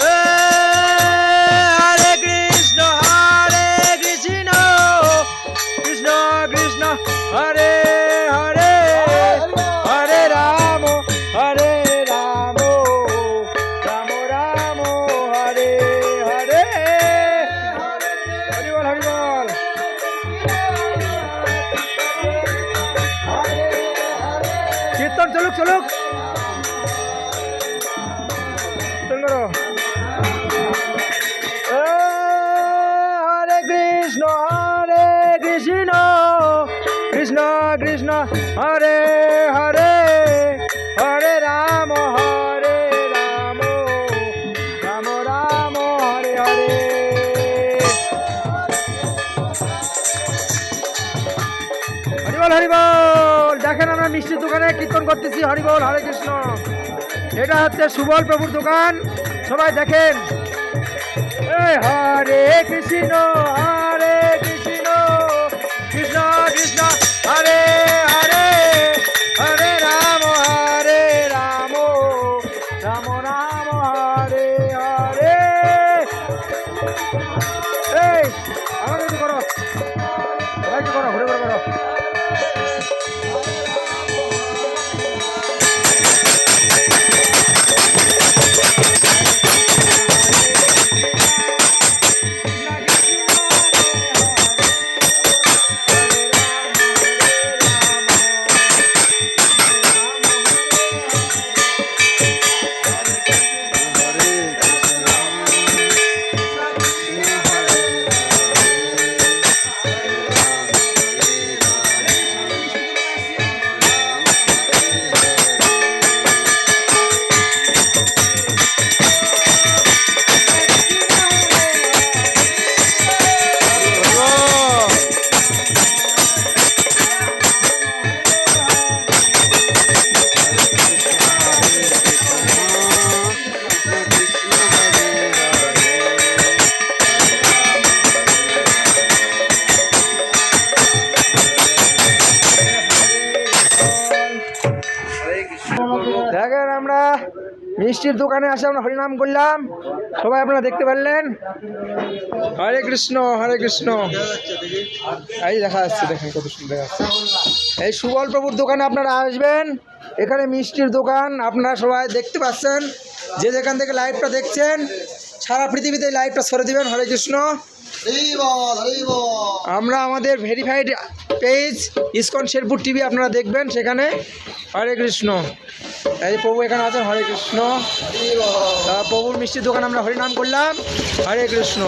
Hare Krishna, Krishna Krishna, Hare Hare, Hare Rama, Rama Rama, Hare Hare. Hari bol, Hari bol. কীর্তন চলুক চলুক, কীর্তন করো। হরে কৃষ্ণ কৃষ্ণ কৃষ্ণ, হরে হরে, হরে রাম রাম রাম, হরে হরে। হরিবল হরিবল। দেখেন আমরা মিষ্টির দোকানে কীর্তন করতেছি, হরিবল হরে কৃষ্ণ। এটা হচ্ছে সুবল প্রভুর দোকান, সবাই দেখেন। হরে কৃষ্ণ কৃষ্ণ কৃষ্ণ, হরে হরে, হরে রাম রাম রাম, হরে হরে। এই আমাকে একটু করো, সবাই করো, ঘুরে ঘুরে করো। দেখেন আমরা মিষ্টির দোকানে আসে আমরা হরিনাম করলাম, সবাই আপনারা দেখতে পারলেন। হরে কৃষ্ণ এই দেখা যাচ্ছে, দেখেন কত সুন্দর দেখা যাচ্ছে। এই সুবল প্রভুর দোকানে আপনারা আসবেন, এখানে মিষ্টির দোকান আপনারা সবাই দেখতে পাচ্ছেন। যে যেখান থেকে লাইভটা দেখছেন সারা পৃথিবীতে লাইভটা ছড়ে দিবেন। হরে কৃষ্ণ। আমরা আমাদের verified page ISKCON Sherpur TV আপনারা দেখবেন সেখানে। হরে কৃষ্ণ। এই প্রভু এখানে আছেন, হরে কৃষ্ণ। প্রভুর মিষ্টির দোকান আমরা হরিনাম করলাম, হরে কৃষ্ণ।